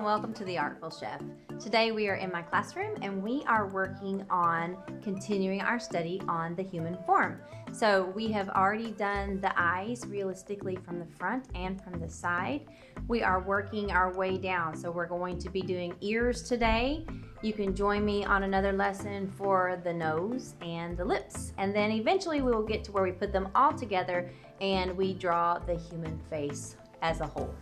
and welcome to The Artful Chef. Today we are in my classroom and we are working on continuing our study on the human form. So we have already done the eyes realistically from the front and from the side. We are working our way down, so we're going to be doing ears today. You can join me on another lesson for the nose and the lips, and then eventually we will get to where we put them all together and we draw the human face as a whole.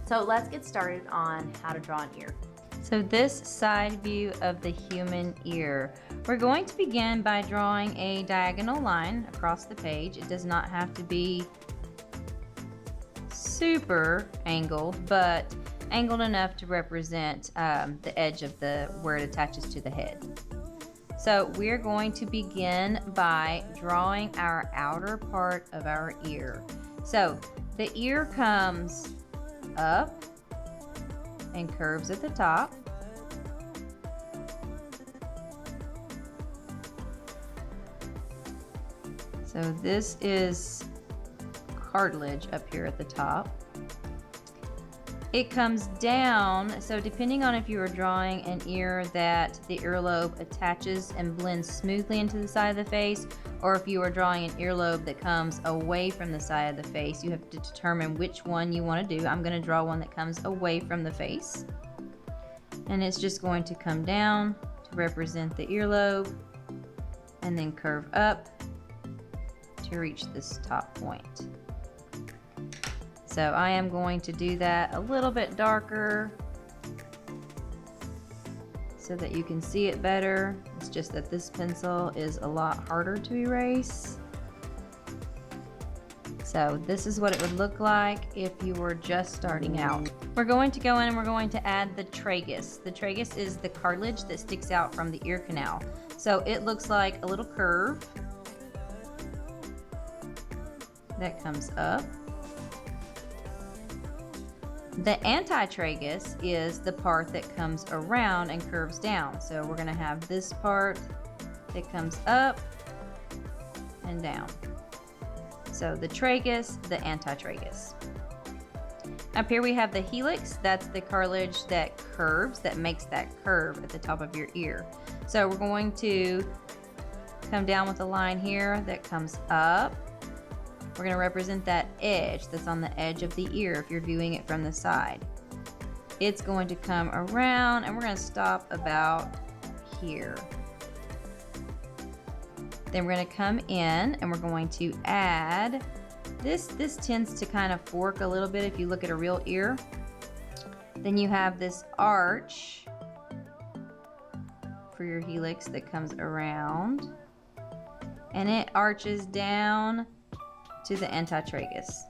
So let's get started on how to draw an ear. So this side view of the human ear, we're going to begin by drawing a diagonal line across the page. It does not have to be super angled, but angled enough to represent the edge of where it attaches to the head. So we're going to begin by drawing our outer part of our ear. So the ear comes up and curves at the top. So this is cartilage up here at the top. It comes down, so depending on if you are drawing an ear that the earlobe attaches and blends smoothly into the side of the face, or if you are drawing an earlobe that comes away from the side of the face, you have to determine which one you want to do. I'm going to draw one that comes away from the face. And it's just going to come down to represent the earlobe and then curve up to reach this top point. So I am going to do that a little bit darker so that you can see it better. It's just that this pencil is a lot harder to erase. So this is what it would look like if you were just starting out. We're going to go in and we're going to add the tragus. The tragus is the cartilage that sticks out from the ear canal. So it looks like a little curve that comes up. The antitragus is the part that comes around and curves down. So we're going to have this part that comes up and down. So the tragus, the antitragus. Up here we have the helix. That's the cartilage that curves, that makes that curve at the top of your ear. So we're going to come down with a line here that comes up. We're going to represent that edge that's on the edge of the ear if you're viewing it from the side. It's going to come around and we're going to stop about here. Then we're going to come in and we're going to add this. This tends to kind of fork a little bit if you look at a real ear. Then you have this arch for your helix that comes around and it arches down to the antitragus.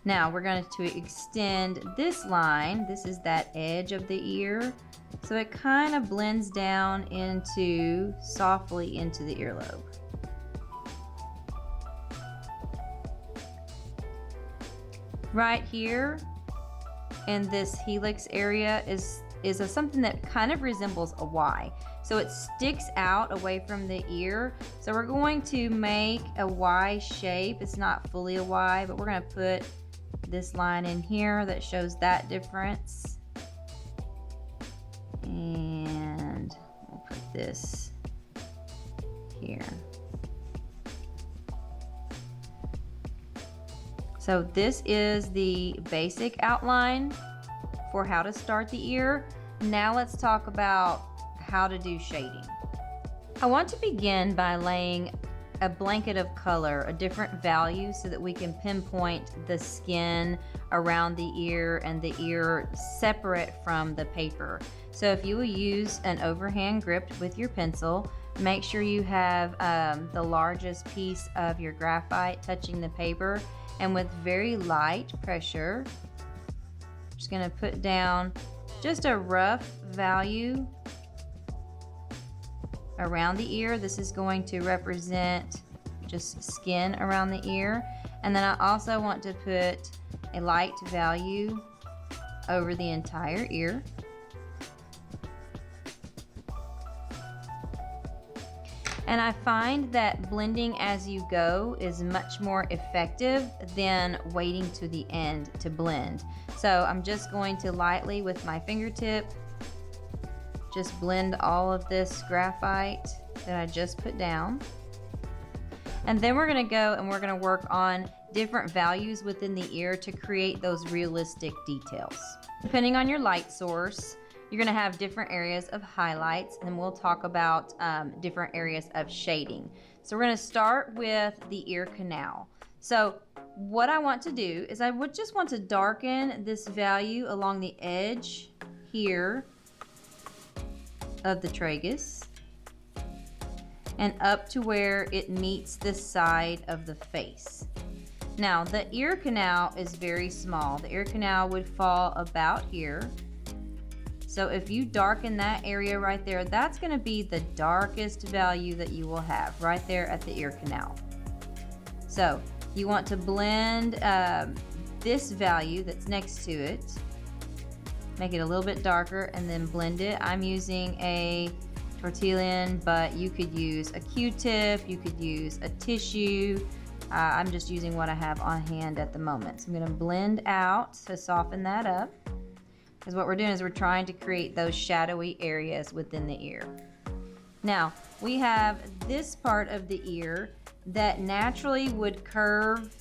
Now we're going to extend this line. This is that edge of the ear. So it kind of blends down softly into the earlobe. Right here in this helix area is something that kind of resembles a Y. So it sticks out away from the ear. So we're going to make a Y shape. It's not fully a Y, but we're going to put this line in here that shows that difference. And we'll put this here. So this is the basic outline for how to start the ear. Now let's talk about how to do shading. I want to begin by laying a blanket of color, a different value, so that we can pinpoint the skin around the ear and the ear separate from the paper. So if you will use an overhand grip with your pencil, make sure you have the largest piece of your graphite touching the paper, and with very light pressure, I'm just going to put down just a rough value around the ear. This is going to represent just skin around the ear. And then I also want to put a light value over the entire ear. And I find that blending as you go is much more effective than waiting to the end to blend. So So I'm just going to lightly with my fingertip just blend all of this graphite that I just put down. And then we're gonna go and we're gonna work on different values within the ear to create those realistic details. Depending on your light source, you're gonna have different areas of highlights, and we'll talk about different areas of shading. So we're gonna start with the ear canal. So what I want to do is I would just want to darken this value along the edge here of the tragus and up to where it meets the side of the face. Now the ear canal is very small. The ear canal would fall about here. So if you darken that area right there, that's going to be the darkest value that you will have right there at the ear canal. So you want to blend this value that's next to it, make it a little bit darker, and then blend it. I'm using a Tortillon, but you could use a Q-tip, you could use a tissue. I'm just using what I have on hand at the moment. So I'm going to blend out to soften that up, because what we're doing is we're trying to create those shadowy areas within the ear. Now we have this part of the ear that naturally would curve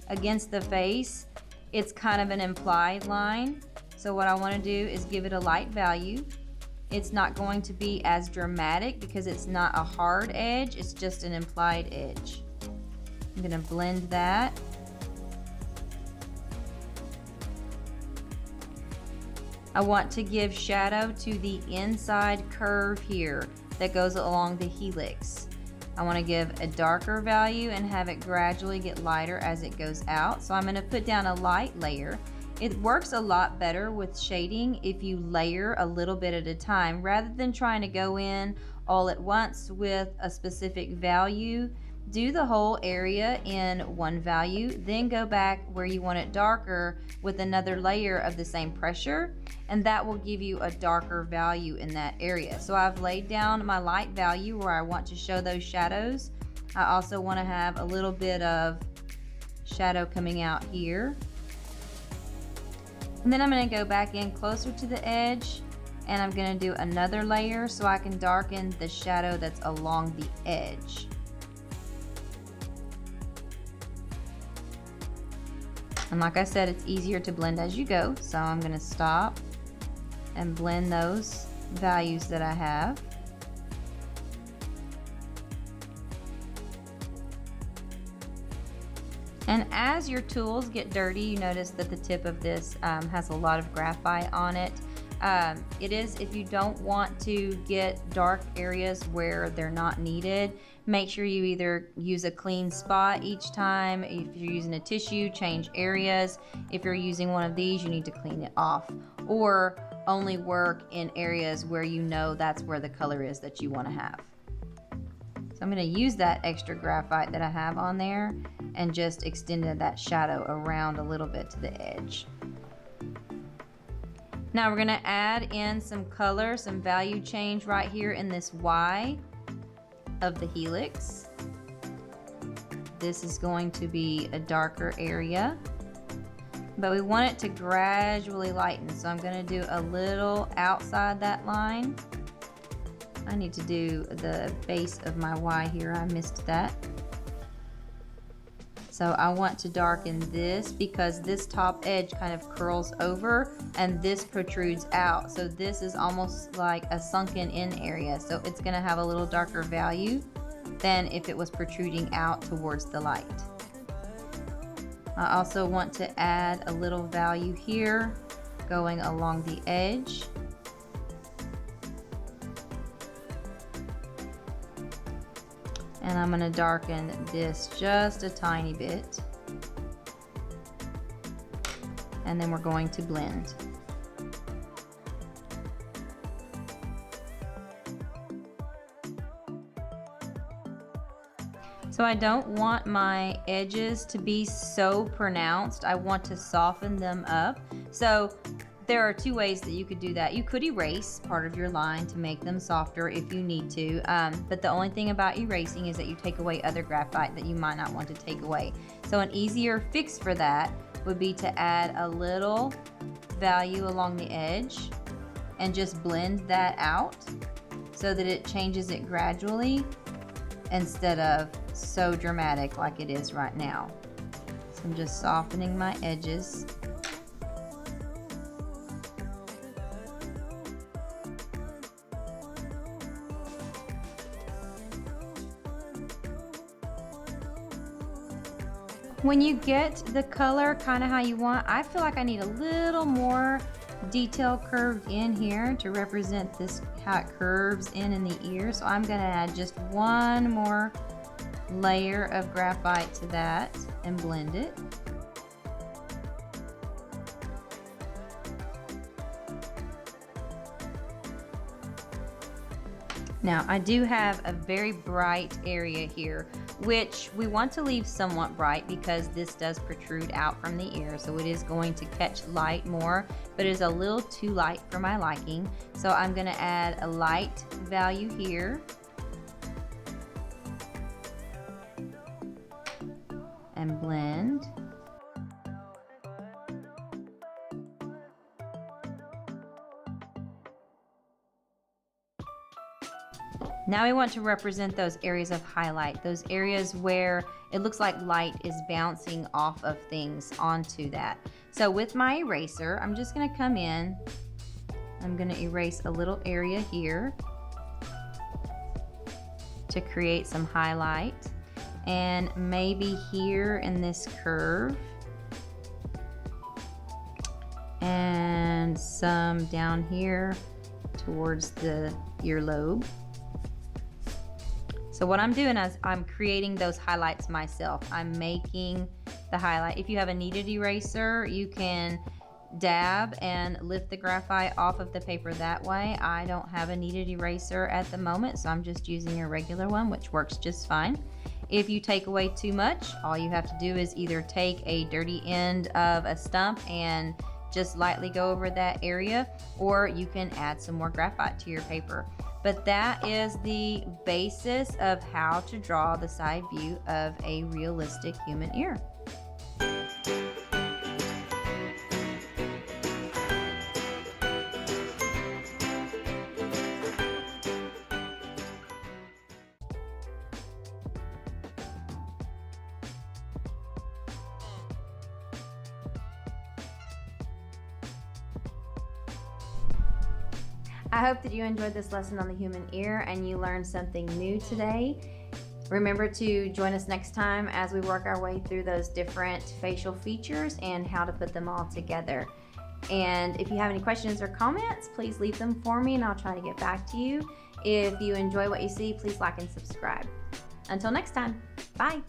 against the face. It's kind of an implied line. So what I want to do is give it a light value. It's not going to be as dramatic because it's not a hard edge, it's just an implied edge. I'm going to blend that. I want to give shadow to the inside curve here that goes along the helix. I want to give a darker value and have it gradually get lighter as it goes out. So I'm going to put down a light layer. It works a lot better with shading if you layer a little bit at a time rather than trying to go in all at once with a specific value. Do the whole area in one value, then go back where you want it darker with another layer of the same pressure, and that will give you a darker value in that area. So I've laid down my light value where I want to show those shadows. I also want to have a little bit of shadow coming out here. And then I'm going to go back in closer to the edge, and I'm going to do another layer so I can darken the shadow that's along the edge. And like I said, it's easier to blend as you go, so I'm going to stop and blend those values that I have. And as your tools get dirty, you notice that the tip of this has a lot of graphite on it. It is, if you don't want to get dark areas where they're not needed, make sure you either use a clean spot each time. If you're using a tissue, change areas. If you're using one of these, you need to clean it off. Or only work in areas where you know that's where the color is that you want to have. So I'm going to use that extra graphite that I have on there and just extended that shadow around a little bit to the edge. Now we're going to add in some color, some value change right here in this Y of the helix. This is going to be a darker area, but we want it to gradually lighten. So I'm going to do a little outside that line. I need to do the base of my Y here. I missed that. So I want to darken this because this top edge kind of curls over and this protrudes out. So this is almost like a sunken in area. So it's going to have a little darker value than if it was protruding out towards the light. I also want to add a little value here going along the edge. And I'm going to darken this just a tiny bit. And then we're going to blend. So I don't want my edges to be so pronounced. I want to soften them up. So there are two ways that you could do that. You could erase part of your line to make them softer if you need to, but the only thing about erasing is that you take away other graphite that you might not want to take away. So an easier fix for that would be to add a little value along the edge and just blend that out so that it changes it gradually instead of so dramatic like it is right now. So I'm just softening my edges. When you get the color kind of how you want, I feel like I need a little more detail curved in here to represent this, how it curves in the ear. So I'm gonna add just one more layer of graphite to that and blend it. Now I do have a very bright area here, which we want to leave somewhat bright because this does protrude out from the ear, so it is going to catch light more, but it is a little too light for my liking. So I'm going to add a light value here and blend. Now we want to represent those areas of highlight, those areas where it looks like light is bouncing off of things onto that. So with my eraser, I'm just going to come in, I'm going to erase a little area here to create some highlight, and maybe here in this curve, and some down here towards the earlobe. So what I'm doing is I'm creating those highlights myself. I'm making the highlight. If you have a kneaded eraser, you can dab and lift the graphite off of the paper that way. I don't have a kneaded eraser at the moment, so I'm just using a regular one, which works just fine. If you take away too much, all you have to do is either take a dirty end of a stump and just lightly go over that area, or you can add some more graphite to your paper. But that is the basis of how to draw the side view of a realistic human ear. I hope that you enjoyed this lesson on the human ear and you learned something new today. Remember to join us next time as we work our way through those different facial features and how to put them all together. And if you have any questions or comments, please leave them for me and I'll try to get back to you. If you enjoy what you see, please like and subscribe. Until next time, bye.